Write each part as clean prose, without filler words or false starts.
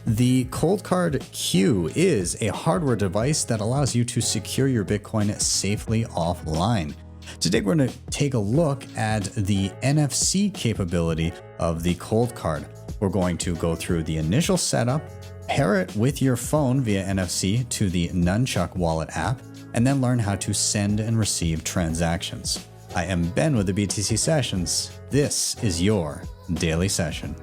The Coldcard Q is a hardware device that allows you to secure your Bitcoin safely offline. Today we're going to take a look at the NFC capability of the Coldcard. We're going to go through the initial setup, pair it with your phone via NFC to the Nunchuk Wallet app, and then learn how to send and receive transactions. I am Ben with the BTC Sessions. This is your daily session.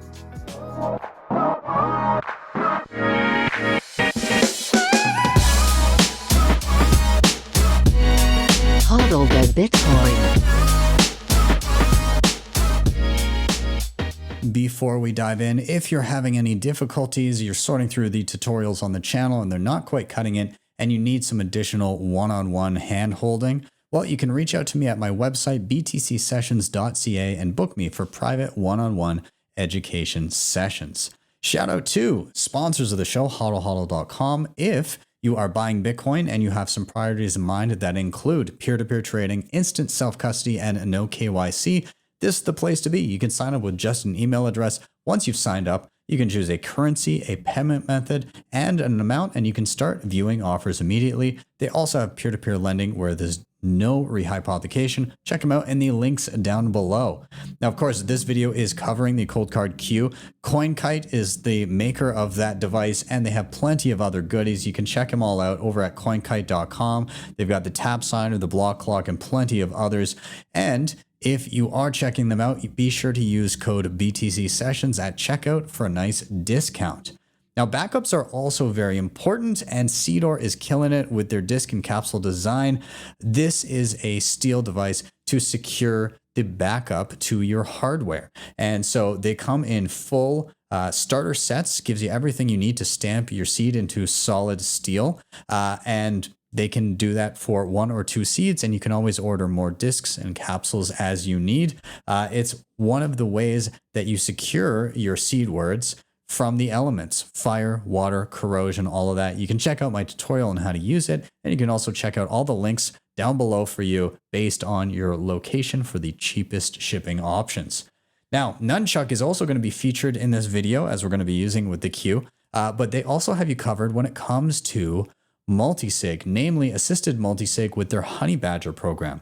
HODL the Bitcoin. Before we dive in, if you're having any difficulties, you're sorting through the tutorials on the channel and they're not quite cutting it, and you need some additional one-on-one hand-holding, well, you can reach out to me at my website, btcsessions.ca, and book me for private one-on-one education sessions. Shout out to sponsors of the show, HodlHodl.com. If you are buying Bitcoin and you have some priorities in mind that include peer-to-peer trading, instant self-custody, and no KYC, this is the place to be. You can sign up with just an email address. Once you've signed up, you can choose a currency, a payment method, and an amount, and you can start viewing offers immediately. They also have peer-to-peer lending where there's no rehypothecation. Check them out in the links down below. Now, of course, this video is covering the Coldcard Q. CoinKite is the maker of that device, and they have plenty of other goodies. You can check them all out over at coinkite.com. They've got the tap signer, the block clock, and plenty of others. And if you are checking them out, be sure to use code BTC Sessions at checkout for a nice discount. Now, backups are also very important, and Seedor is killing it with their disk and capsule design. This is a steel device to secure the backup to your hardware. And so they come in full starter sets, gives you everything you need to stamp your seed into solid steel. And they can do that for 1 or 2 seeds, and you can always order more discs and capsules as you need. It's one of the ways that you secure your seed words from the elements, fire, water, corrosion, all of that. You can check out my tutorial on how to use it, and you can also check out all the links down below for you based on your location for the cheapest shipping options. Now, Nunchuk is also going to be featured in this video as we're going to be using with the Q, but they also have you covered when it comes to multisig, namely assisted multisig with their Honey Badger program.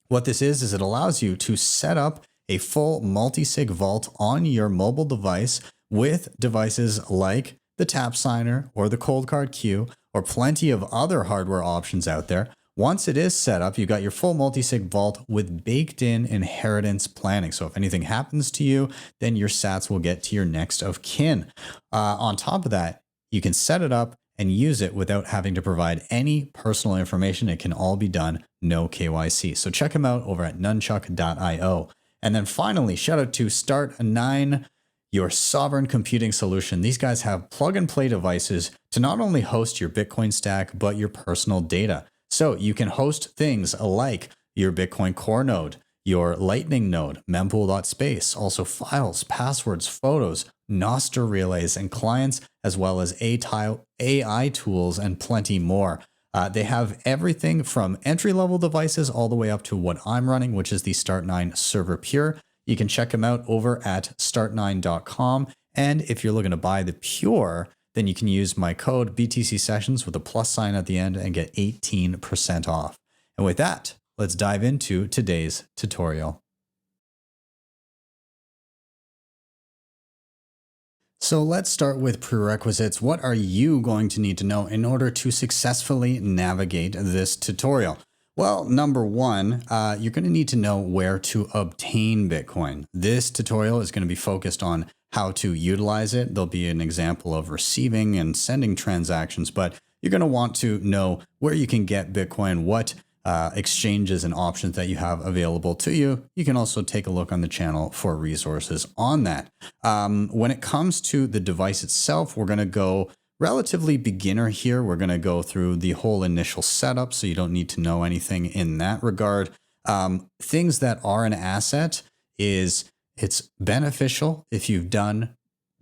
What this is it allows you to set up a full multisig vault on your mobile device with devices like the tap signer or the Coldcard Q or plenty of other hardware options out there. Once it is set up, you've got your full multisig vault with baked in inheritance planning. So if anything happens to you, then your sats will get to your next of kin. On top of that, you can set it up and use it without having to provide any personal information. It can all be done no KYC. So check them out over at nunchuk.io. And then finally, shout out to Start9, your sovereign computing solution. These guys have plug and play devices to not only host your Bitcoin stack, but your personal data. So you can host things like your Bitcoin Core node, your Lightning node, mempool.space, also files, passwords, photos, Nostr relays, and clients, as well as AI tools and plenty more. They have everything from entry-level devices all the way up to what I'm running, which is the Start9 Server Pure. You can check them out over at start9.com. And if you're looking to buy the Pure, then you can use my code BTC Sessions with a plus sign at the end and get 18% off. And with that, let's dive into today's tutorial. So let's start with prerequisites. What are you going to need to know in order to successfully navigate this tutorial? Well, number one, you're going to need to know where to obtain Bitcoin. This tutorial is going to be focused on how to utilize it. There'll be an example of receiving and sending transactions, but you're going to want to know where you can get Bitcoin, what exchanges and options that you have available to you. You can also take a look on the channel for resources on that. When it comes to the device itself, we're going to go relatively beginner here. We're going to go through the whole initial setup, so you don't need to know anything in that regard. Things that are an asset is it's beneficial if you've done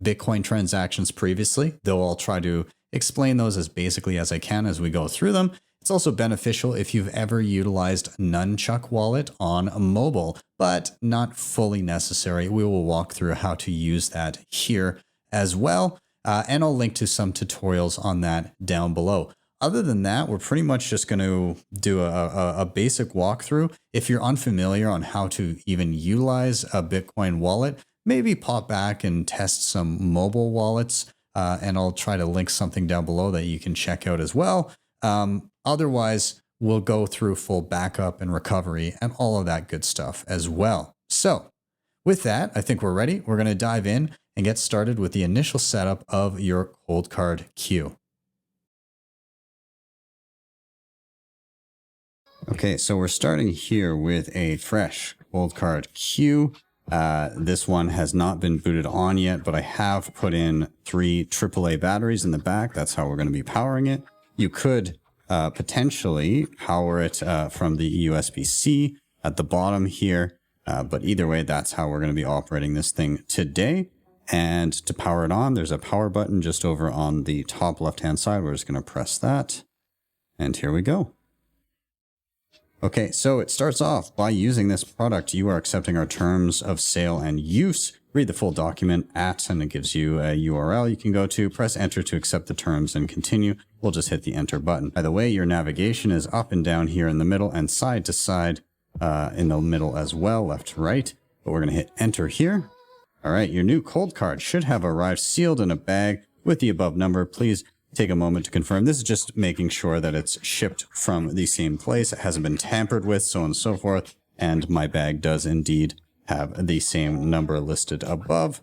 Bitcoin transactions previously, though I'll try to explain those as basically as I can as we go through them. It's also beneficial if you've ever utilized Nunchuk Wallet on a mobile, but not fully necessary. We will walk through how to use that here as well. And I'll link to some tutorials on that down below. Other than that, we're pretty much just going to do a basic walkthrough. If you're unfamiliar on how to even utilize a Bitcoin wallet, maybe pop back and test some mobile wallets. And I'll try to link something down below that you can check out as well. Otherwise, we'll go through full backup and recovery and all of that good stuff as well. So with that, I think we're ready. We're going to dive in and get started with the initial setup of your Coldcard Q. Okay, so we're starting here with a fresh Coldcard Q. This one has not been booted on yet, but I have put in 3 AAA batteries in the back. That's how we're going to be powering it. You could potentially power it from the USB-C at the bottom here. But either way, that's how we're going to be operating this thing today. And to power it on, there's a power button just over on the top left-hand side. We're just going to press that. And here we go. Okay, so it starts off by using this product. You are accepting our terms of sale and use. Read the full document and it gives you a URL you can go to. Press enter to accept the terms and continue. We'll just hit the enter button. By the way, your navigation is up and down here in the middle and side to side in the middle as well, left to right. But we're going to hit enter here. All right, your new Coldcard should have arrived sealed in a bag with the above number. Please take a moment to confirm. This is just making sure that it's shipped from the same place. It hasn't been tampered with, so on and so forth. And my bag does indeed have the same number listed above.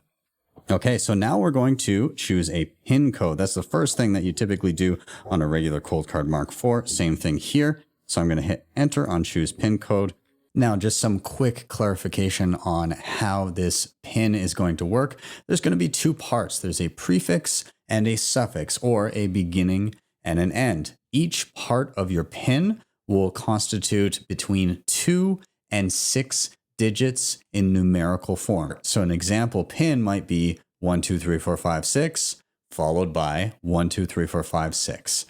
Okay, so now we're going to choose a PIN code. That's the first thing that you typically do on a regular Coldcard Mark IV. Same thing here. So I'm going to hit enter on choose PIN code. Now, just some quick clarification on how this PIN is going to work. There's going to be 2 parts. There's a prefix and a suffix, or a beginning and an end. Each part of your PIN will constitute between 2 and 6 digits in numerical form. So an example PIN might be 1, 2, 3, 4, 5, 6, followed by 1, 2, 3, 4, 5, 6.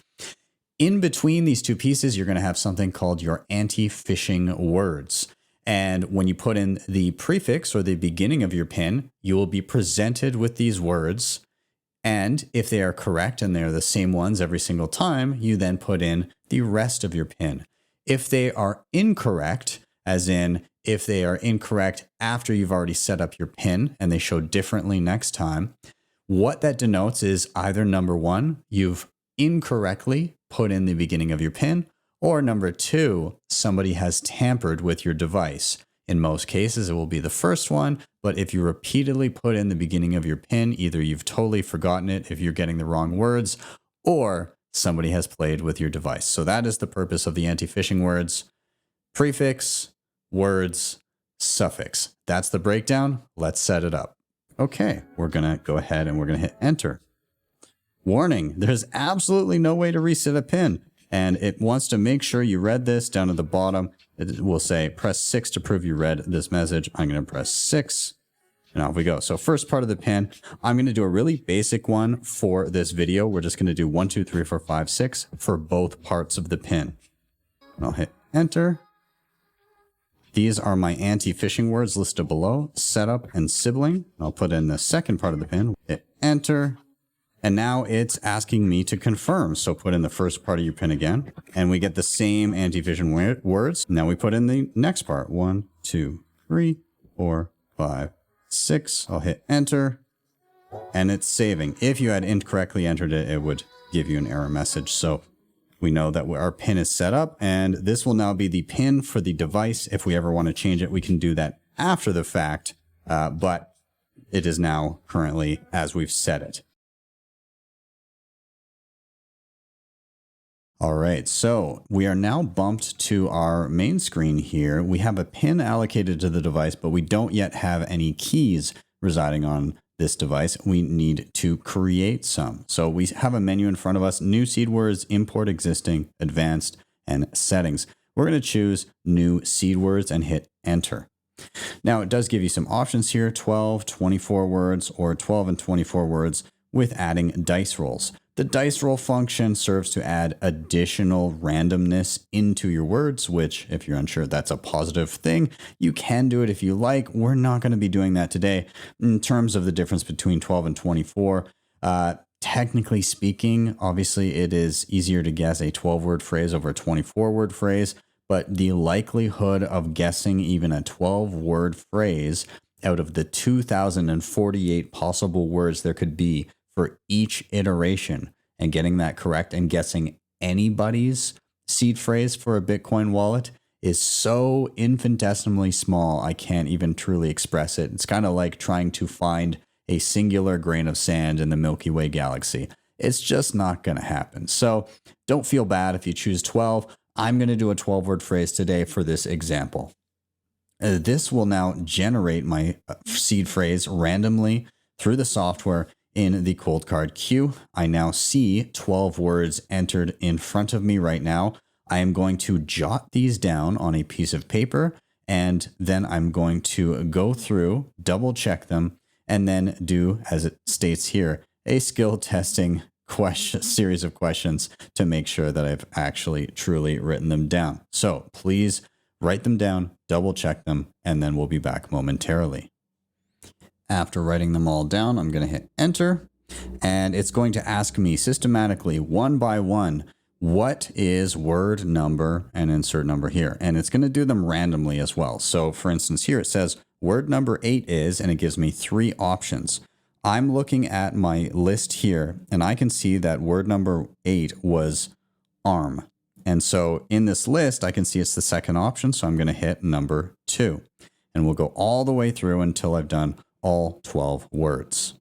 In between these 2 pieces, you're going to have something called your anti-phishing words. And when you put in the prefix or the beginning of your PIN, you will be presented with these words. And if they are correct and they're the same ones every single time, you then put in the rest of your PIN. If they are incorrect, as in if they are incorrect after you've already set up your PIN and they show differently next time, what that denotes is either number 1, you've incorrectly put in the beginning of your PIN, or number 2, somebody has tampered with your device. In most cases, it will be the first one, but if you repeatedly put in the beginning of your PIN, either you've totally forgotten it if you're getting the wrong words, or somebody has played with your device. So that is the purpose of the anti-phishing words. Prefix, words, suffix. That's the breakdown. Let's set it up. Okay, we're going to go ahead and we're going to hit enter. Warning, there's absolutely no way to reset a PIN. And it wants to make sure you read this. Down at the bottom, it will say press 6 to prove you read this message. I'm going to press 6 and off we go. So first part of the PIN, I'm going to do a really basic one for this video. We're just going to do 1, 2, 3, 4, 5, 6 for both parts of the PIN. And I'll hit enter. These are my anti-phishing words listed below, setup and sibling. I'll put in the second part of the PIN, hit enter. And now it's asking me to confirm. So put in the first part of your PIN again, and we get the same anti-phishing words. Now we put in the next part. 1, 2, 3, 4, 5, 6. I'll hit enter, and it's saving. If you had incorrectly entered it, it would give you an error message. So we know that our PIN is set up, and this will now be the PIN for the device. If we ever want to change it, we can do that after the fact, but it is now currently as we've set it. All right, so we are now bumped to our main screen here. We have a PIN allocated to the device, but we don't yet have any keys residing on this device. We need to create some. So we have a menu in front of us, new seed words, import existing, advanced, and settings. We're going to choose new seed words and hit enter. Now it does give you some options here, 12, 24 words, or 12 and 24 words with adding dice rolls. The dice roll function serves to add additional randomness into your words, which, if you're unsure, that's a positive thing. You can do it if you like. We're not going to be doing that today. In terms of the difference between 12 and 24, Technically speaking, obviously it is easier to guess a 12-word phrase over a 24-word phrase, but the likelihood of guessing even a 12-word phrase out of the 2,048 possible words there could be for each iteration and getting that correct and guessing anybody's seed phrase for a Bitcoin wallet is so infinitesimally small, I can't even truly express it. It's kind of like trying to find a singular grain of sand in the Milky Way galaxy. It's just not going to happen. So don't feel bad if you choose 12. I'm going to do a 12-word phrase today for this example. This will now generate my seed phrase randomly through the software in the Coldcard Q. I now see 12 words entered in front of me right now. I am going to jot these down on a piece of paper, and then I'm going to go through, double check them, and then do, as it states here, a skill testing series of questions to make sure that I've actually truly written them down. So please write them down, double check them, and then we'll be back momentarily. After writing them all down, I'm going to hit enter, and it's going to ask me systematically, one by one, what is word number and insert number here. And it's going to do them randomly as well. So for instance, here it says word number 8 is, and it gives me 3 options. I'm looking at my list here, and I can see that word number 8 was arm. And so in this list, I can see it's the second option. So I'm going to hit number 2, and we'll go all the way through until I've done all 12 words.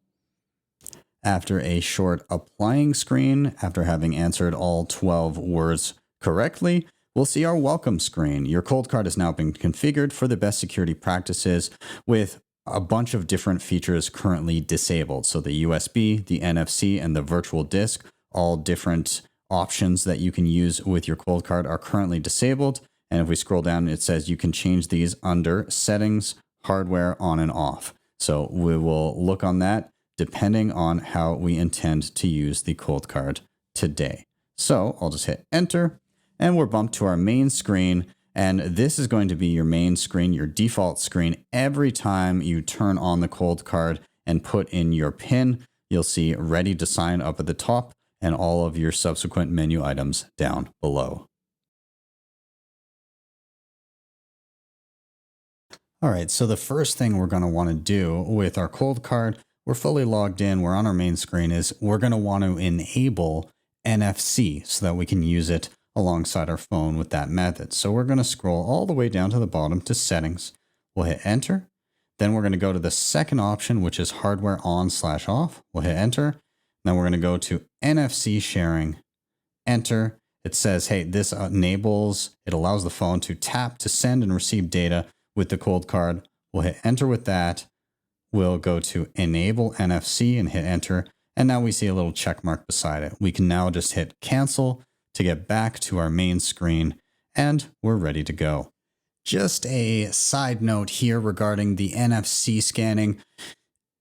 After a short applying screen, after having answered all 12 words correctly, we'll see our welcome screen. Your Coldcard has now been configured for the best security practices with a bunch of different features currently disabled. So the USB, the NFC, and the virtual disk, all different options that you can use with your Coldcard are currently disabled. And if we scroll down, it says you can change these under settings, hardware on and off. So we will look on that depending on how we intend to use the Coldcard today. So I'll just hit enter, and we're bumped to our main screen. And this is going to be your main screen, your default screen. Every time you turn on the Coldcard and put in your PIN, you'll see ready to sign up at the top and all of your subsequent menu items down below. All right, so the first thing we're going to want to do with our Coldcard, we're fully logged in, we're on our main screen, is we're going to want to enable NFC so that we can use it alongside our phone with that method. So we're going to scroll all the way down to the bottom to settings. We'll hit enter. Then we're going to go to the second option, which is hardware on/off. We'll hit enter. Then we're going to go to NFC sharing, enter. It says, hey, this allows the phone to tap to send and receive data with the Coldcard. We'll hit enter with that. We'll go to enable NFC and hit enter. And now we see a little check mark beside it. We can now just hit cancel to get back to our main screen, and we're ready to go. Just a side note here regarding the NFC scanning.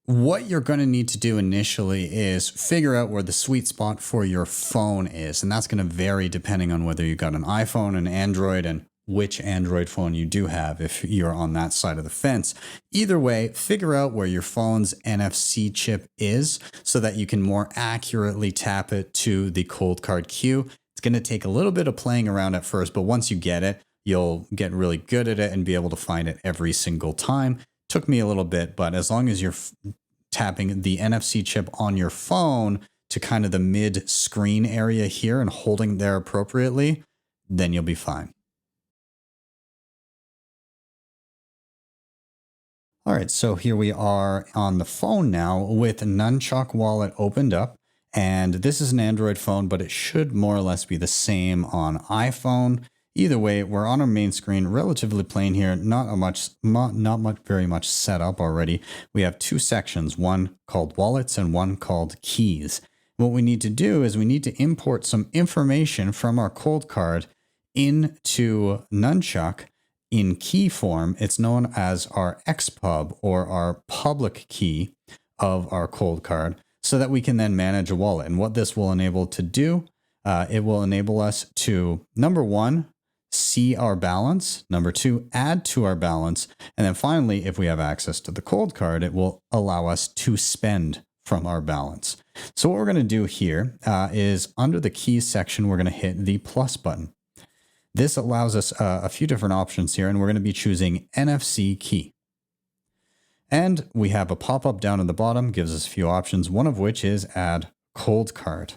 What you're going to need to do initially is figure out where the sweet spot for your phone is. And that's going to vary depending on whether you've got an iPhone, an Android, and which Android phone you do have if you're on that side of the fence. Either way, figure out where your phone's NFC chip is so that you can more accurately tap it to the Coldcard Q. It's going to take a little bit of playing around at first, but once you get it, you'll get really good at it and be able to find it every single time. Took me a little bit, but as long as you're tapping the NFC chip on your phone to kind of the mid screen area here and holding there appropriately, then you'll be fine. All right, so here we are on the phone now with Nunchuk Wallet opened up. And this is an Android phone, but it should more or less be the same on iPhone. Either way, we're on our main screen, relatively plain here, not very much set up already. We have 2 sections, one called wallets and one called keys. What we need to do is we need to import some information from our Coldcard into Nunchuk in key form. It's known as our XPub, or our public key of our Coldcard, so that we can then manage a wallet. And what this will enable to do, it will enable us to, number 1, see our balance, number 2, add to our balance, and then finally, if we have access to the Coldcard, it will allow us to spend from our balance. So what we're going to do here is under the keys section, we're going to hit the plus button. This allows us a few different options here, and we're going to be choosing NFC key. And we have a pop-up down at the bottom, gives us a few options, one of which is add Coldcard.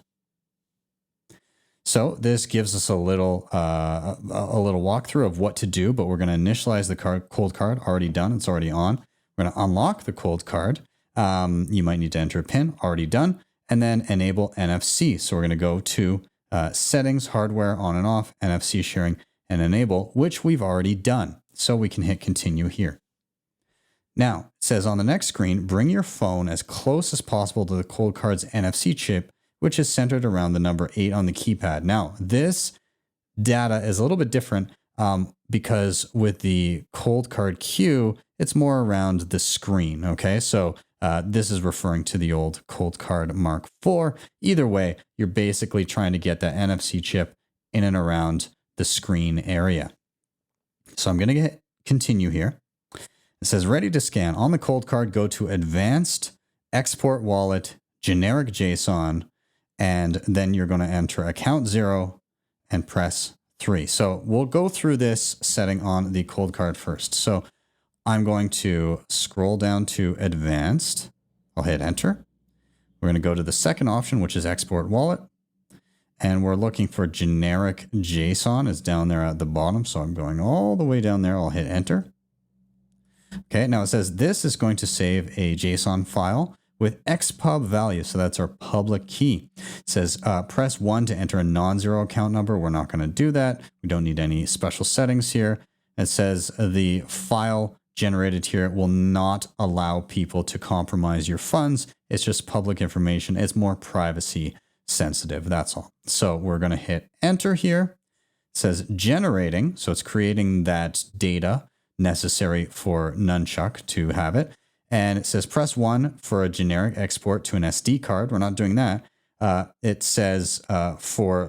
So this gives us a little walkthrough of what to do, but we're going to initialize the Coldcard, already done, it's already on. We're going to unlock the Coldcard. You might need to enter a PIN, already done, and then enable NFC. So we're going to go to settings, hardware, on and off, NFC sharing, and enable, which we've already done. So we can hit continue here. Now, it says on the next screen, bring your phone as close as possible to the Coldcard's NFC chip, which is centered around the number 8 on the keypad. Now, this data is a little bit different because with the Coldcard Q, it's more around the screen, okay? So this is referring to the old Coldcard Mark IV. Either way, you're basically trying to get that NFC chip in and around the screen area. So I'm going to hit continue here. It says ready to scan. On the Coldcard, go to advanced, export wallet, generic JSON, and then you're going to enter account 0 and press 3. So we'll go through this setting on the Coldcard first. So I'm going to scroll down to advanced. I'll hit enter. We're going to go to the second option, which is export wallet. And we're looking for generic JSON. It's down there at the bottom. So I'm going all the way down there. I'll hit enter. Okay, now it says this is going to save a JSON file with XPub value. So that's our public key. It says press 1 to enter a non-zero account number. We're not going to do that. We don't need any special settings here. It says the file generated here will not allow people to compromise your funds. It's just public information. It's more privacy sensitive. That's all. So we're going to hit enter here. It says generating. So it's creating that data necessary for Nunchuk to have it. And it says press 1 for a generic export to an SD card. We're not doing that. It says and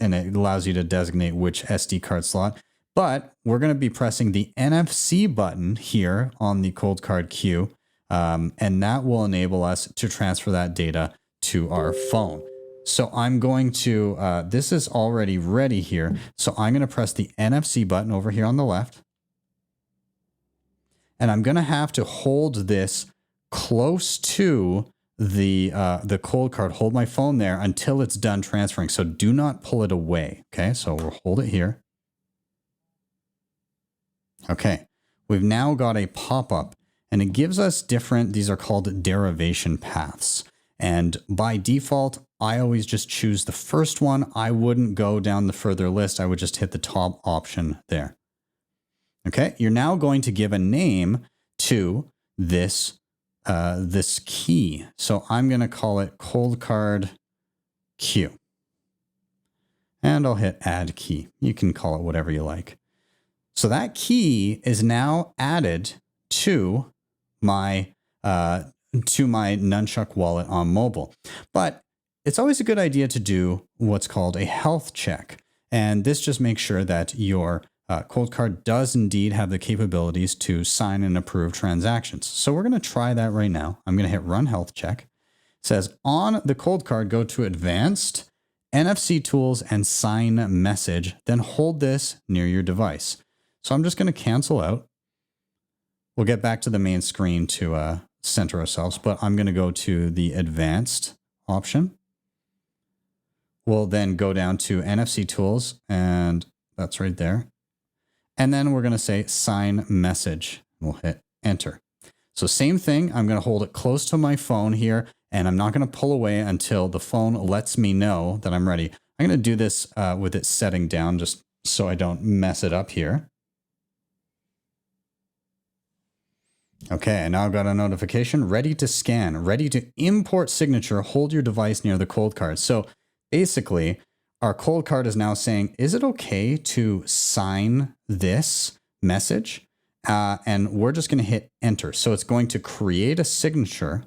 it allows you to designate which SD card slot. But we're going to be pressing the NFC button here on the Coldcard Q. And that will enable us to transfer that data to our phone. So I'm going to, this is already ready here. So I'm going to press the NFC button over here on the left. And I'm going to have to hold this close to the Coldcard. Hold my phone there until it's done transferring. So do not pull it away. Okay, so we'll hold it here. Okay, we've now got a pop-up and it gives us different, these are called derivation paths. And by default, I always just choose the first one. I wouldn't go down the further list. I would just hit the top option there. Okay, you're now going to give a name to this, this key. So I'm going to call it Coldcard Q. And I'll hit add key. You can call it whatever you like. So that key is now added to my Nunchuk wallet on mobile. But it's always a good idea to do what's called a health check. And this just makes sure that your Coldcard does indeed have the capabilities to sign and approve transactions. So we're going to try that right now. I'm going to hit run health check. It says on the Coldcard, go to advanced, NFC tools, and sign message. Then hold this near your device. So I'm just going to cancel out. We'll get back to the main screen to center ourselves, but I'm going to go to the advanced option. We'll then go down to NFC tools, and that's right there. And then we're going to say sign message. We'll hit enter. So same thing. I'm going to hold it close to my phone here, and I'm not going to pull away until the phone lets me know that I'm ready. I'm going to do this with it setting down just so I don't mess it up here. Okay, and now I've got a notification, ready to scan, ready to import signature, hold your device near the Coldcard. So basically, our Coldcard is now saying, is it okay to sign this message? And we're just going to hit enter. So it's going to create a signature.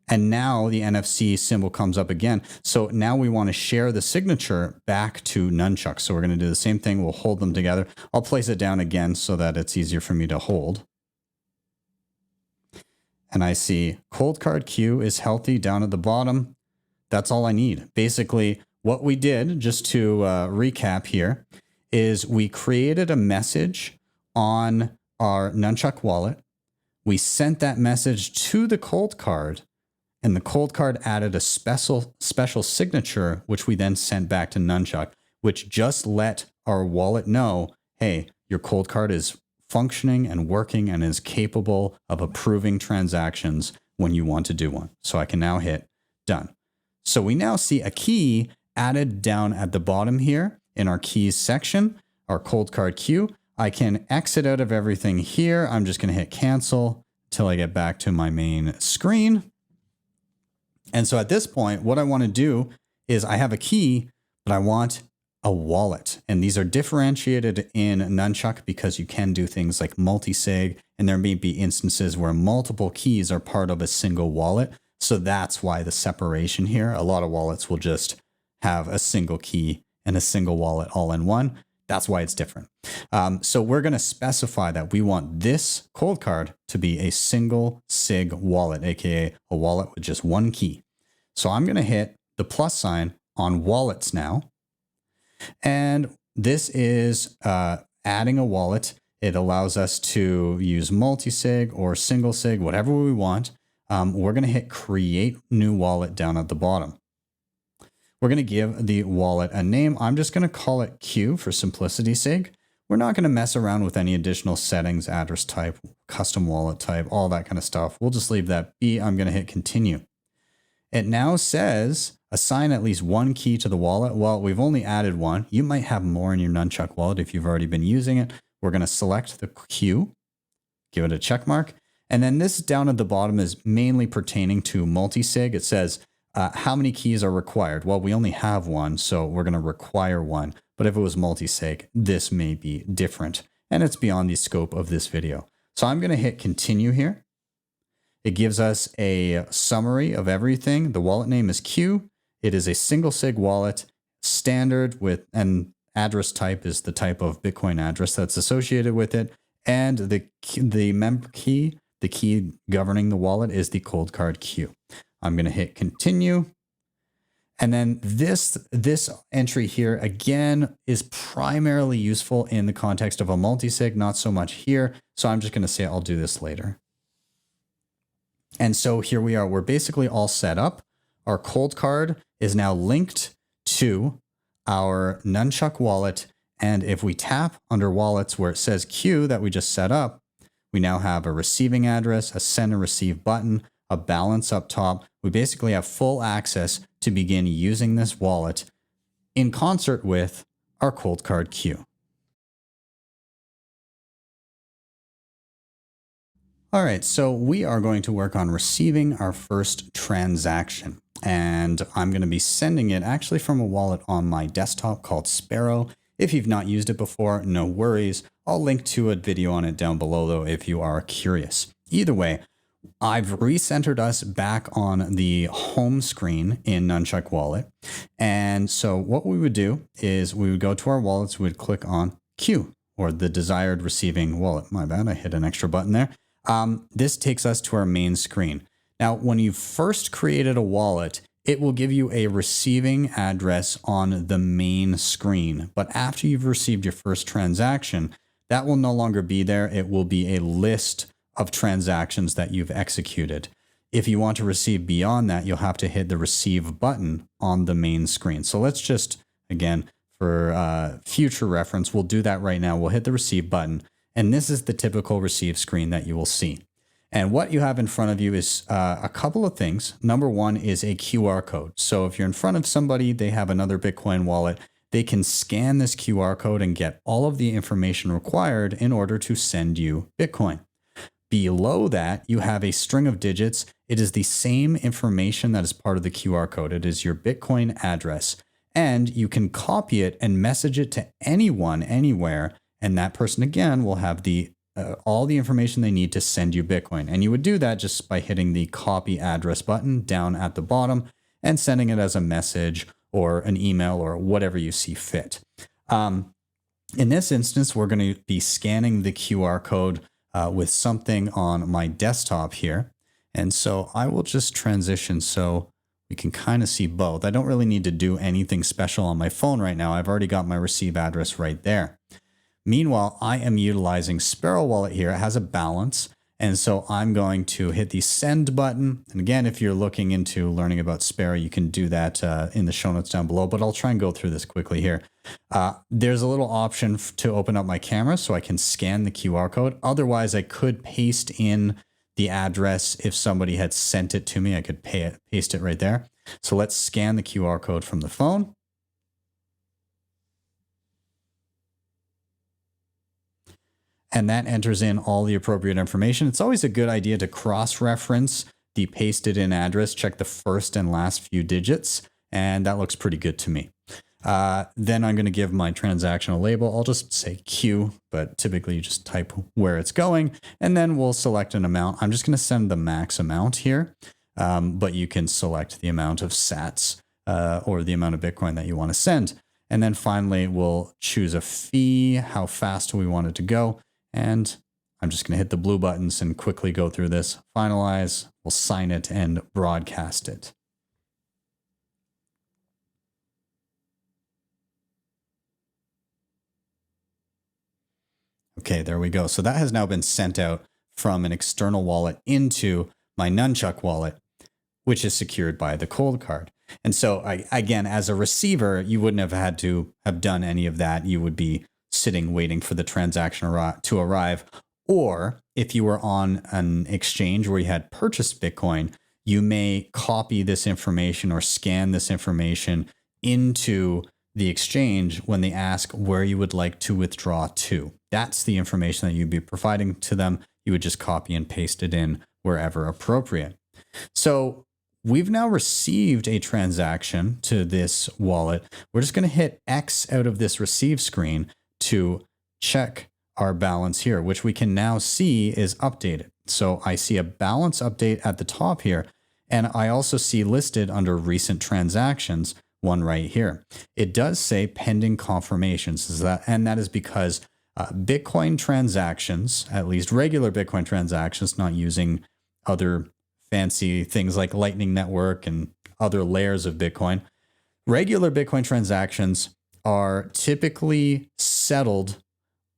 And now the NFC symbol comes up again. So now we want to share the signature back to Nunchuk. So we're going to do the same thing. We'll hold them together. I'll place it down again so that it's easier for me to hold. and I see Coldcard Q is healthy down at the bottom. That's all I need. Basically, what we did, just to recap here, is we created a message on our Nunchuk wallet. We sent that message to the Coldcard, and the Coldcard added a special signature, which we then sent back to Nunchuk, which just let our wallet know, hey, your Coldcard is functioning and working and is capable of approving transactions when you want to do one. So I can now hit done. So we now see a key added down at the bottom here in our keys section, our Coldcard Q. I can exit out of everything here. I'm just going to hit cancel until I get back to my main screen. And so at this point, what I want to do is I have a key, but I want a wallet. And these are differentiated in Nunchuk because you can do things like multisig, and there may be instances where multiple keys are part of a single wallet. So that's why the separation here. A lot of wallets will just have a single key and a single wallet all in one. That's why it's different. So we're going to specify that we want this Coldcard to be a single sig wallet, aka a wallet with just one key. So I'm going to hit the plus sign on wallets now. And this is adding a wallet. It allows us to use multisig or single sig, whatever we want. We're going to hit create new wallet down at the bottom. We're going to give the wallet a name. I'm just going to call it Q for simplicity's sake. We're not going to mess around with any additional settings, address type, custom wallet type, all that kind of stuff. We'll just leave that be. I'm going to hit continue. It now says assign at least one key to the wallet. Well, we've only added one. You might have more in your Nunchuk wallet if you've already been using it. We're going to select the Q, give it a check mark. And then this down at the bottom is mainly pertaining to multisig. It says how many keys are required. Well, we only have one, so we're going to require one. But if it was multisig, this may be different. And it's beyond the scope of this video. So I'm going to hit continue here. It gives us a summary of everything. The wallet name is Q. It is a single sig wallet, standard with, and address type is the type of Bitcoin address that's associated with it. And the member key, the key governing the wallet, is the Coldcard Q. I'm going to hit continue. And then this entry here, again, is primarily useful in the context of a multisig, not so much here. So I'm just going to say I'll do this later. And so here we are. We're basically all set up. Our Coldcard is now linked to our Nunchuk wallet. And if we tap under wallets where it says Q that we just set up, we now have a receiving address, a send and receive button, a balance up top. We basically have full access to begin using this wallet in concert with our Coldcard Q. All right, so we are going to work on receiving our first transaction. And I'm going to be sending it actually from a wallet on my desktop called Sparrow. If you've not used it before, no worries. I'll link to a video on it down below, though, if you are curious. Either way, I've recentered us back on the home screen in Nunchuk Wallet. And so what we would do is we would go to our wallets, we would click on Q, or the desired receiving wallet. My bad, I hit an extra button there. This takes us to our main screen. Now, when you first created a wallet, it will give you a receiving address on the main screen. But after you've received your first transaction, that will no longer be there. It will be a list of transactions that you've executed. If you want to receive beyond that, you'll have to hit the receive button on the main screen. So let's just, again, for future reference, we'll do that right now. We'll hit the receive button. And this is the typical receive screen that you will see. And what you have in front of you is a couple of things. Number one is a QR code. So if you're in front of somebody, they have another Bitcoin wallet, they can scan this QR code and get all of the information required in order to send you Bitcoin. Below that, you have a string of digits. It is the same information that is part of the QR code. It is your Bitcoin address. And you can copy it and message it to anyone, anywhere. And that person, again, will have all the information they need to send you Bitcoin. And you would do that just by hitting the copy address button down at the bottom and sending it as a message or an email or whatever you see fit. In this instance, we're going to be scanning the QR code with something on my desktop here. And so I will just transition so we can kind of see both. I don't really need to do anything special on my phone right now. I've already got my receive address right there. Meanwhile, I am utilizing Sparrow Wallet here. It has a balance. And so I'm going to hit the send button. And again, if you're looking into learning about Sparrow, you can do that in the show notes down below, but I'll try and go through this quickly here. There's a little option to open up my camera so I can scan the QR code. Otherwise, I could paste in the address. If somebody had sent it to me, I could paste it right there. So let's scan the QR code from the phone. And that enters in all the appropriate information. It's always a good idea to cross-reference the pasted in address, check the first and last few digits, and that looks pretty good to me. Then I'm going to give my transactional label. I'll just say Q, but typically you just type where it's going, and then we'll select an amount. I'm just going to send the max amount here, but you can select the amount of sats or the amount of Bitcoin that you want to send. And then finally, we'll choose a fee, how fast we want it to go. And I'm just going to hit the blue buttons and quickly go through this. Finalize, we'll sign it and broadcast it. Okay, there we go. So that has now been sent out from an external wallet into my Nunchuk wallet, which is secured by the Coldcard. And so again, as a receiver, you wouldn't have had to have done any of that. You would be sitting waiting for the transaction to arrive. Or if you were on an exchange where you had purchased Bitcoin, you may copy this information or scan this information into the exchange when they ask where you would like to withdraw to. That's the information that you'd be providing to them. You would just copy and paste it in wherever appropriate. So we've now received a transaction to this wallet. We're just going to hit X out of this receive screen to check our balance here, which we can now see is updated. So I see a balance update at the top here, and I also see listed under recent transactions, one right here. It does say pending confirmations, and that is because Bitcoin transactions, at least regular Bitcoin transactions, not using other fancy things like Lightning Network and other layers of Bitcoin, regular Bitcoin transactions are typically settled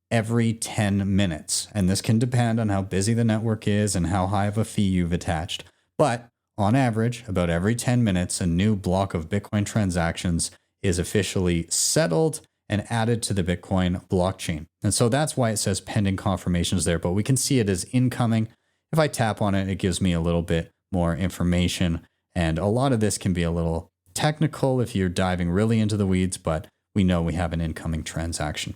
every 10 minutes. And this can depend on how busy the network is and how high of a fee you've attached. But on average, about every 10 minutes, a new block of Bitcoin transactions is officially settled and added to the Bitcoin blockchain. And so that's why it says pending confirmations there, but we can see it as incoming. If I tap on it, it gives me a little bit more information. And a lot of this can be a little technical if you're diving really into the weeds, but we know we have an incoming transaction.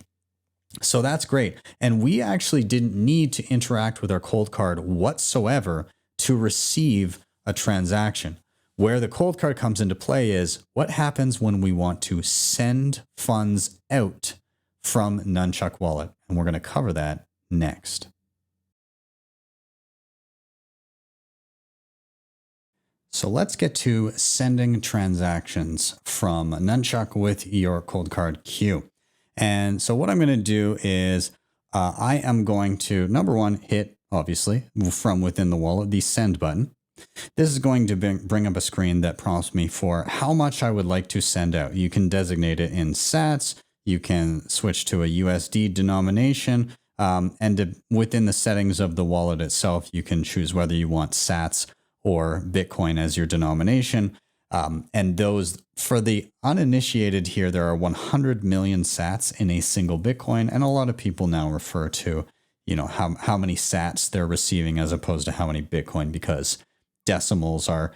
So that's great. And we actually didn't need to interact with our Coldcard whatsoever to receive a transaction. Where the Coldcard comes into play is what happens when we want to send funds out from Nunchuk Wallet. And we're going to cover that next. So let's get to sending transactions from Nunchuk with your Coldcard Q. And so what I'm going to do is I am going to, number one, hit, obviously, from within the wallet, the send button. This is going to bring up a screen that prompts me for how much I would like to send out. You can designate it in sats. You can switch to a USD denomination. And within the settings of the wallet itself, you can choose whether you want sats or Bitcoin as your denomination. And those, for the uninitiated here, there are 100 million sats in a single Bitcoin. And a lot of people now refer to, how many sats they're receiving as opposed to how many Bitcoin, because decimals are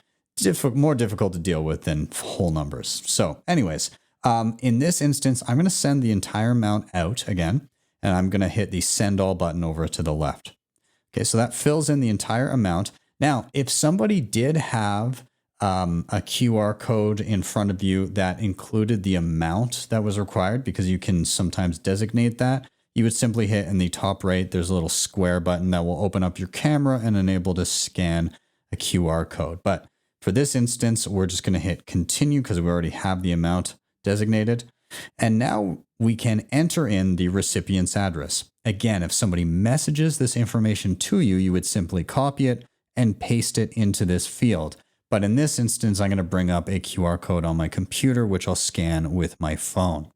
more difficult to deal with than whole numbers. So anyways, in this instance, I'm going to send the entire amount out again, and I'm going to hit the send all button over to the left. Okay, so that fills in the entire amount. Now, if somebody did have a QR code in front of you that included the amount that was required, because you can sometimes designate that, you would simply hit in the top right, there's a little square button that will open up your camera and enable to scan a QR code. But for this instance, we're just going to hit continue because we already have the amount designated. And now we can enter in the recipient's address. Again, if somebody messages this information to you, you would simply copy it, and paste it into this field. But in this instance, I'm going to bring up a QR code on my computer, which I'll scan with my phone.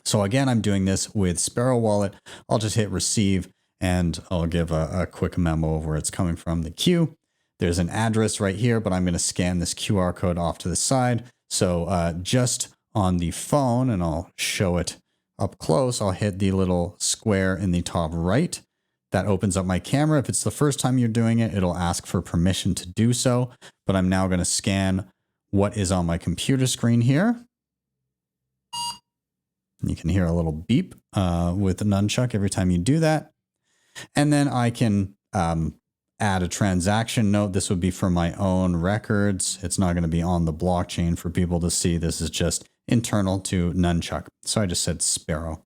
So again, I'm doing this with Sparrow Wallet. I'll just hit receive and I'll give a quick memo of where it's coming from, the Q. There's an address right here, but I'm going to scan this QR code off to the side. So just on the phone, and I'll show it up close, I'll hit the little square in the top right. That opens up my camera. If it's the first time you're doing it, it'll ask for permission to do so. But I'm now going to scan what is on my computer screen here. You can hear a little beep with the Nunchuk every time you do that. And then I can add a transaction note. This would be for my own records. It's not going to be on the blockchain for people to see. This is just internal to Nunchuk. So I just said Sparrow.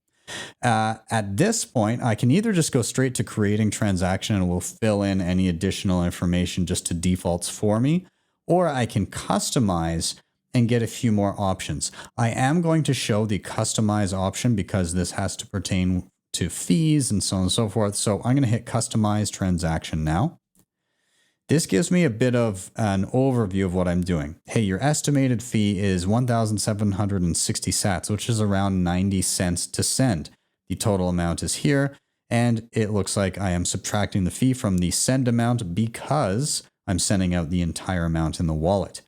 At this point, I can either just go straight to creating transaction and we'll fill in any additional information just to defaults for me, or I can customize and get a few more options. I am going to show the customize option because this has to pertain to fees and so on and so forth. So I'm going to hit customize transaction now. This gives me a bit of an overview of what I'm doing. Hey, your estimated fee is 1,760 sats, which is around 90 cents to send. The total amount is here, and it looks like I am subtracting the fee from the send amount because I'm sending out the entire amount in the wallet.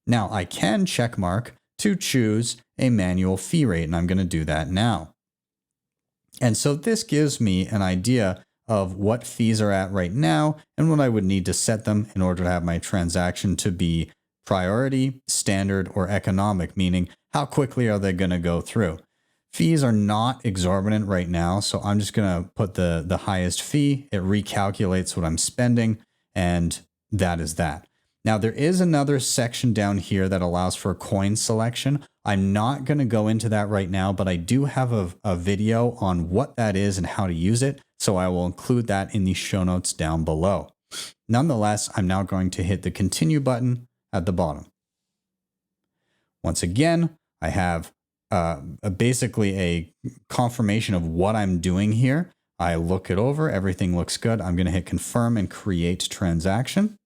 Now, I can check mark to choose a manual fee rate, and I'm going to do that now. And so this gives me an idea of what fees are at right now and what I would need to set them in order to have my transaction to be priority, standard, or economic, meaning how quickly are they going to go through. Fees are not exorbitant right now, so I'm just going to put the highest fee. It recalculates what I'm spending, and that is that. Now, there is another section down here that allows for coin selection. I'm not going to go into that right now, but I do have a video on what that is and how to use it. So I will include that in the show notes down below. Nonetheless, I'm now going to hit the continue button at the bottom. Once again, I have basically a confirmation of what I'm doing here. I look it over. Everything looks good. I'm going to hit confirm and create transaction.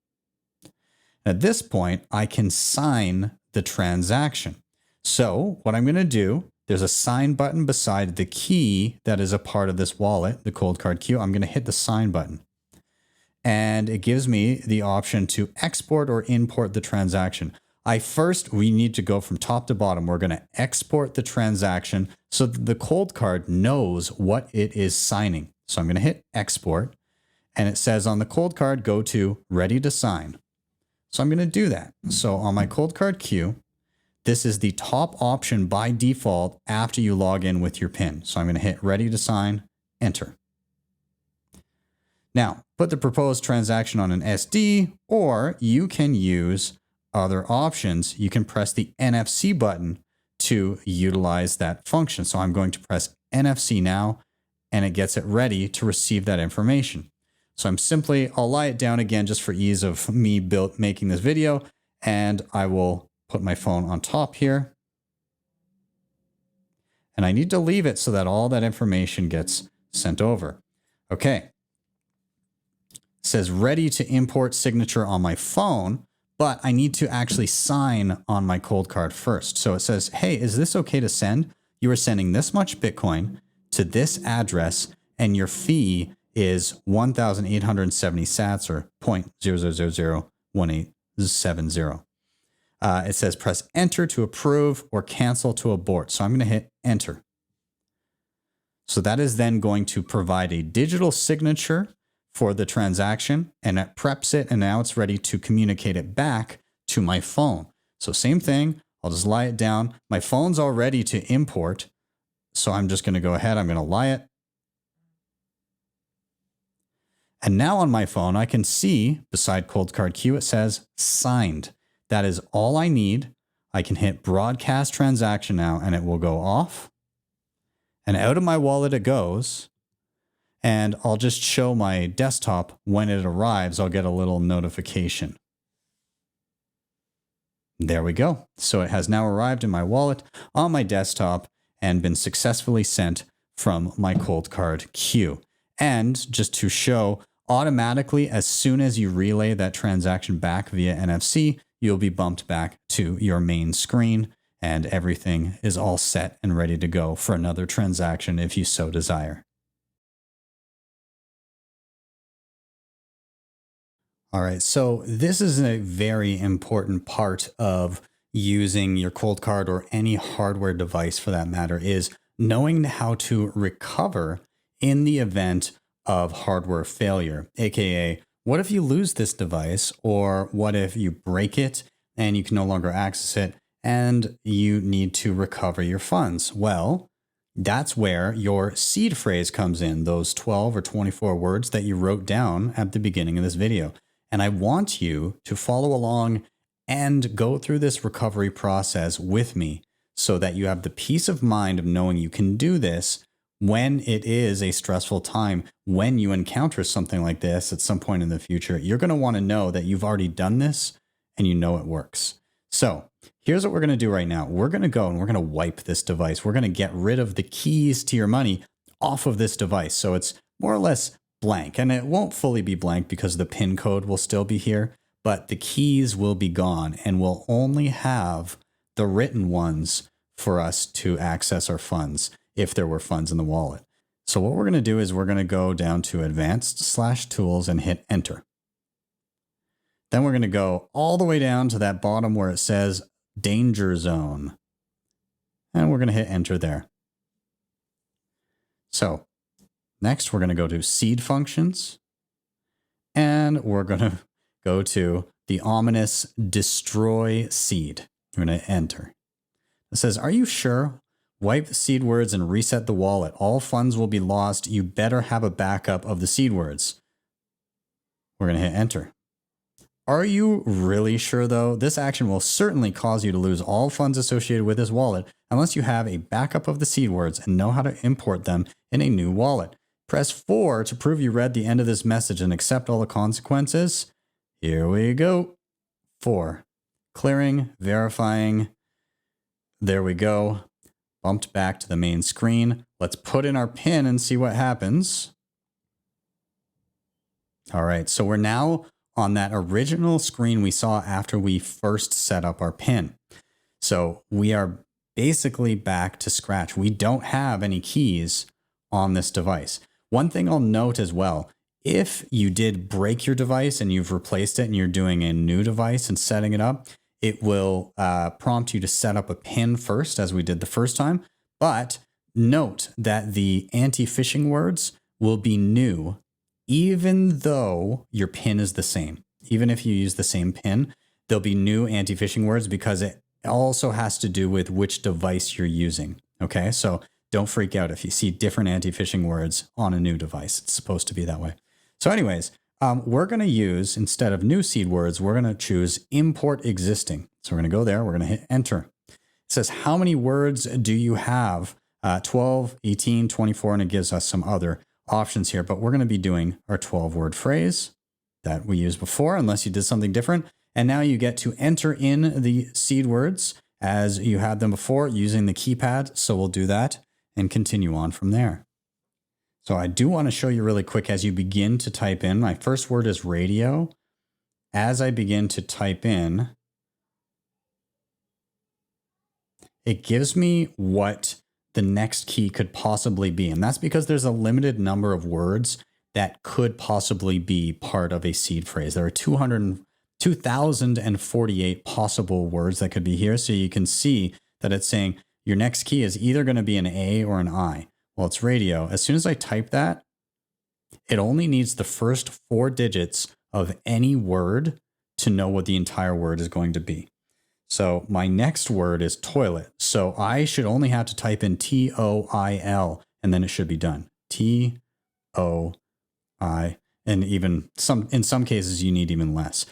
At this point, I can sign the transaction. So what I'm going to do, there's a sign button beside the key that is a part of this wallet, the Coldcard Q. I'm going to hit the sign button. And it gives me the option to export or import the transaction. We need to go from top to bottom. We're going to export the transaction so that the Coldcard knows what it is signing. So I'm going to hit export. And it says on the Coldcard, go to ready to sign. So I'm going to do that. So on my Coldcard Q, this is the top option by default after you log in with your PIN. So I'm going to hit ready to sign, enter. Now, put the proposed transaction on an SD, or you can use other options. You can press the NFC button to utilize that function. So I'm going to press NFC now, and it gets it ready to receive that information. So I'll lie it down again just for ease of me making this video, and I will put my phone on top here. And I need to leave it so that all that information gets sent over. Okay. It says ready to import signature on my phone, but I need to actually sign on my Coldcard first. So it says, hey, is this okay to send? You are sending this much Bitcoin to this address, and your fee is 1,870 sats or 0.00001870. It says press enter to approve or cancel to abort. So I'm going to hit enter. So that is then going to provide a digital signature for the transaction, and it preps it, and now it's ready to communicate it back to my phone. So same thing, I'll just lie it down. My phone's all ready to import. So I'm just going to go ahead, I'm going to lie it. And now on my phone, I can see beside Coldcard Q, it says signed. That is all I need. I can hit broadcast transaction now, and it will go off. And out of my wallet it goes. And I'll just show my desktop when it arrives. I'll get a little notification. There we go. So it has now arrived in my wallet on my desktop and been successfully sent from my Coldcard Q. And just to show, automatically, as soon as you relay that transaction back via NFC, you'll be bumped back to your main screen and everything is all set and ready to go for another transaction if you so desire. All right, so this is a very important part of using your Coldcard or any hardware device for that matter, is knowing how to recover in the event of hardware failure, aka what if you lose this device, or what if you break it and you can no longer access it and you need to recover your funds? Well, that's where your seed phrase comes in, those 12 or 24 words that you wrote down at the beginning of this video. And I want you to follow along and go through this recovery process with me so that you have the peace of mind of knowing you can do this when it is a stressful time. When you encounter something like this at some point in the future, you're going to want to know that you've already done this and you know it works. So here's what we're going to do right now. We're going to go and we're going to wipe this device. We're going to get rid of the keys to your money off of this device. So it's more or less blank, and it won't fully be blank because the PIN code will still be here, but the keys will be gone and we'll only have the written ones for us to access our funds if there were funds in the wallet. So what we're going to do is we're going to go down to advanced/tools and hit enter. Then we're going to go all the way down to that bottom where it says danger zone. And we're going to hit enter there. So next, we're going to go to seed functions, and we're going to go to the ominous destroy seed. We're going to enter. It says, are you sure? Wipe the seed words and reset the wallet. All funds will be lost. You better have a backup of the seed words. We're going to hit enter. Are you really sure though? This action will certainly cause you to lose all funds associated with this wallet unless you have a backup of the seed words and know how to import them in a new wallet. Press 4 to prove you read the end of this message and accept all the consequences. Here we go. 4. Clearing, verifying. There we go. Bumped back to the main screen. Let's put in our PIN and see what happens. All right, so we're now on that original screen we saw after we first set up our PIN. So we are basically back to scratch. We don't have any keys on this device. One thing I'll note as well, if you did break your device and you've replaced it and you're doing a new device and setting it up, it will prompt you to set up a PIN first, as we did the first time. But note that the anti-phishing words will be new, even though your PIN is the same. Even if you use the same PIN, there'll be new anti-phishing words because it also has to do with which device you're using. Okay, so don't freak out if you see different anti-phishing words on a new device. It's supposed to be that way. So anyways, we're going to use, instead of new seed words, we're going to choose import existing. So we're going to go there. We're going to hit enter. It says, how many words do you have? 12, 18, 24, and it gives us some other options here. But we're going to be doing our 12-word phrase that we used before, unless you did something different. And now you get to enter in the seed words as you had them before using the keypad. So we'll do that and continue on from there. So I do want to show you really quick as you begin to type in. My first word is radio. As I begin to type in, it gives me what the next key could possibly be. And that's because there's a limited number of words that could possibly be part of a seed phrase. There are 2,048 possible words that could be here. So you can see that it's saying your next key is either going to be an A or an I. Well, it's radio. As soon as I type that, it only needs the first 4 digits of any word to know what the entire word is going to be. So my next word is toilet. So I should only have to type in TOIL and then it should be done. TOI, and even in some cases you need even less.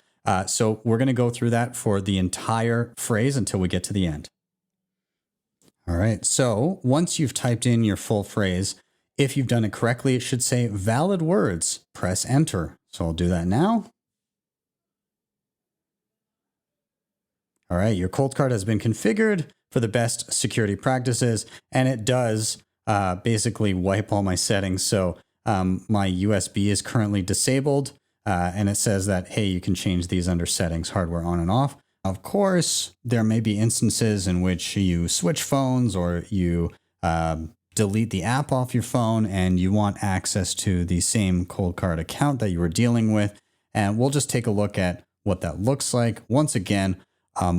So we're going to go through that for the entire phrase until we get to the end. All right, so once you've typed in your full phrase, if you've done it correctly, it should say valid words. Press enter. So I'll do that now. All right, your Coldcard has been configured for the best security practices, and it does basically wipe all my settings. So My USB is currently disabled, and it says that, hey, you can change these under settings, hardware on and off. Of course, there may be instances in which you switch phones or you delete the app off your phone and you want access to the same Coldcard account that you were dealing with. And we'll just take a look at what that looks like. Once again,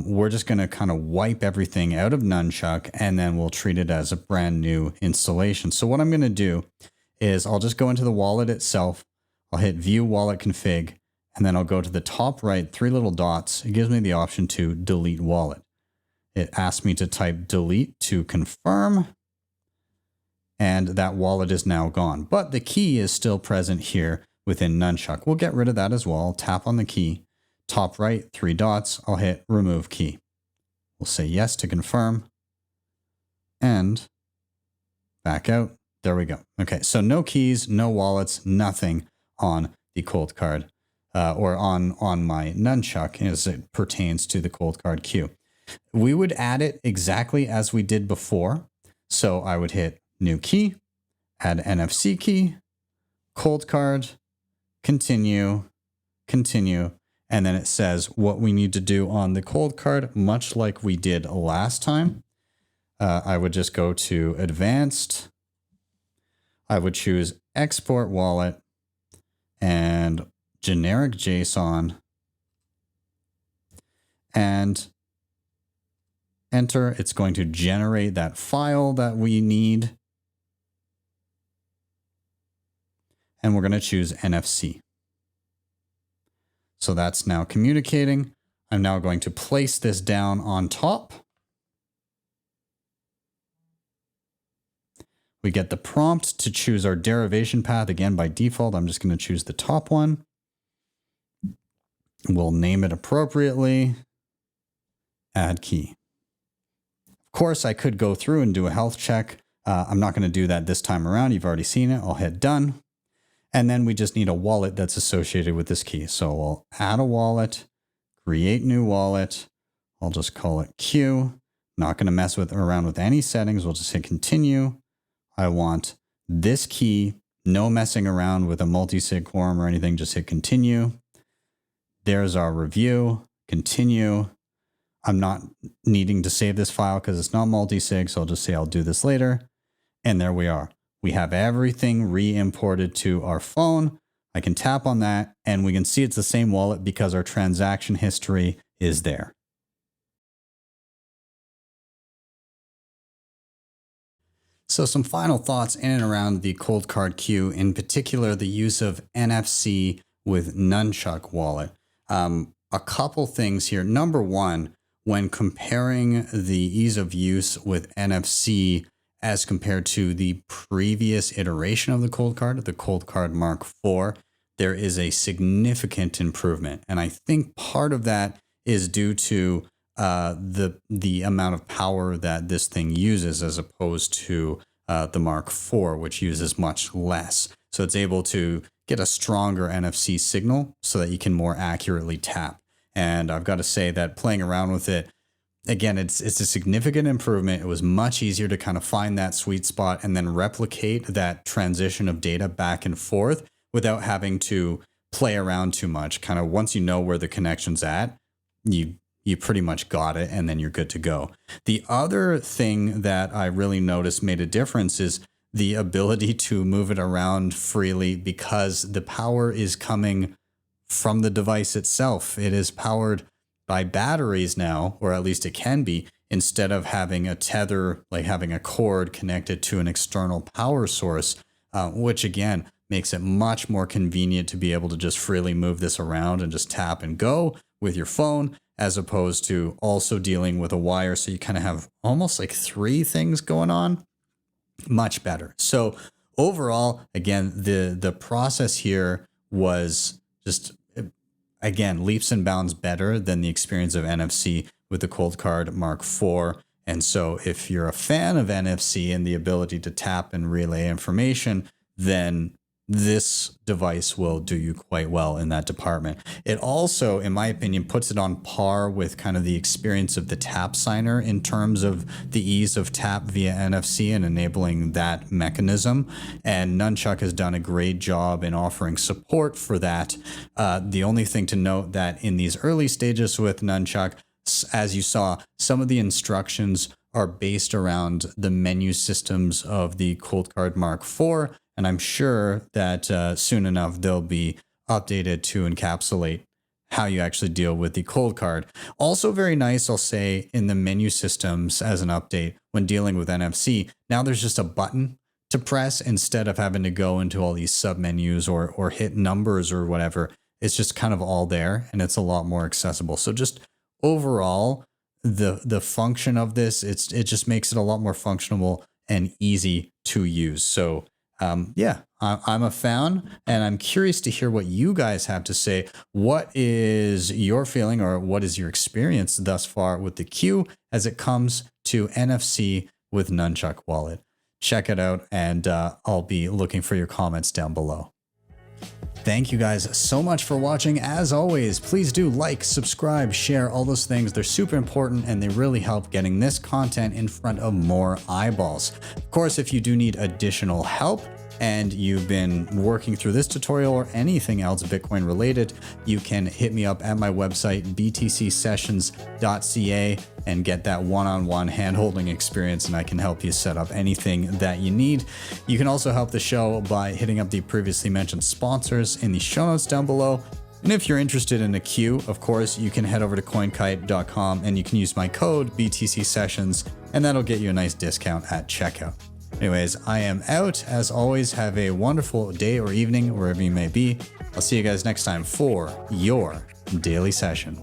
we're just going to kind of wipe everything out of Nunchuk, and then we'll treat it as a brand new installation. So what I'm going to do is I'll just go into the wallet itself. I'll hit View Wallet Config, and then I'll go to the top right, 3 little dots. It gives me the option to delete wallet. It asks me to type delete to confirm, and that wallet is now gone. But the key is still present here within Nunchuk. We'll get rid of that as well. I'll tap on the key. Top right, 3 dots. I'll hit remove key. We'll say yes to confirm, and back out. There we go. Okay, so no keys, no wallets, nothing on the Coldcard or on my Nunchuk as it pertains to the Coldcard Q. We would add it exactly as we did before. So I would hit new key, add NFC key, Coldcard, continue, continue, and then it says what we need to do on the Coldcard, much like we did last time. I would just go to advanced. I would choose export wallet and generic JSON and enter. It's going to generate that file that we need. And we're going to choose NFC. So that's now communicating. I'm now going to place this down on top. We get the prompt to choose our derivation path. Again, by default, I'm just going to choose the top one. We'll name it appropriately. Add key. Of course, I could go through and do a health check. I'm not going to do that this time around. You've already seen it. I'll hit done. And then we just need a wallet that's associated with this key. So we'll add a wallet, create new wallet. I'll just call it Q. Not going to mess around with any settings. We'll just hit continue. I want this key, no messing around with a multisig quorum or anything, just hit continue. There's our review, continue. I'm not needing to save this file because it's not multisig, so I'll just say I'll do this later. And there we are. We have everything re-imported to our phone. I can tap on that and we can see it's the same wallet because our transaction history is there. So some final thoughts in and around the Coldcard Q, in particular the use of NFC with Nunchuk Wallet. A couple things here. Number one, when comparing the ease of use with NFC as compared to the previous iteration of the Coldcard Mark IV, there is a significant improvement. And I think part of that is due to the amount of power that this thing uses as opposed to the Mark IV, which uses much less. So it's able to get a stronger NFC signal so that you can more accurately tap. And I've got to say that playing around with it, again, it's a significant improvement. It was much easier to kind of find that sweet spot and then replicate that transition of data back and forth without having to play around too much. Kind of once you know where the connection's at, you pretty much got it and then you're good to go. The other thing that I really noticed made a difference is the ability to move it around freely because the power is coming from the device itself. It is powered by batteries now, or at least it can be, instead of having a tether, like having a cord connected to an external power source, which again makes it much more convenient to be able to just freely move this around and just tap and go with your phone, as opposed to also dealing with a wire. So you kind of have almost like 3 things going on. Much better. So overall, again, the process here was just, again, leaps and bounds better than the experience of NFC with the Coldcard Mark IV. And so if you're a fan of NFC and the ability to tap and relay information, then this device will do you quite well in that department. It also, in my opinion, puts it on par with kind of the experience of the tap signer in terms of the ease of tap via NFC and enabling that mechanism. And Nunchuk has done a great job in offering support for that. The only thing to note that in these early stages with Nunchuk, as you saw, some of the instructions are based around the menu systems of the Coldcard Mark IV. And I'm sure that soon enough, they'll be updated to encapsulate how you actually deal with the Coldcard. Also very nice, I'll say, in the menu systems as an update when dealing with NFC. Now there's just a button to press instead of having to go into all these submenus or hit numbers or whatever. It's just kind of all there and it's a lot more accessible. So just overall, the function of this, it just makes it a lot more functional and easy to use. So yeah, I'm a fan, and I'm curious to hear what you guys have to say. What is your feeling, or what is your experience thus far with the Q as it comes to NFC with Nunchuk Wallet? Check it out, and I'll be looking for your comments down below. Thank you guys so much for watching. As always, please do like, subscribe, share, all those things. They're super important and they really help getting this content in front of more eyeballs. Of course, if you do need additional help and you've been working through this tutorial or anything else Bitcoin related, you can hit me up at my website, btcsessions.ca, and get that one-on-one hand-holding experience, and I can help you set up anything that you need. You can also help the show by hitting up the previously mentioned sponsors in the show notes down below. And if you're interested in a Q, of course, you can head over to coinkite.com and you can use my code BTCSessions, and that'll get you a nice discount at checkout. Anyways, I am out. As always, have a wonderful day or evening, wherever you may be. I'll see you guys next time for your daily session.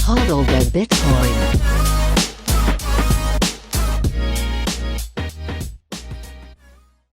HodlHodl the Bitcoin.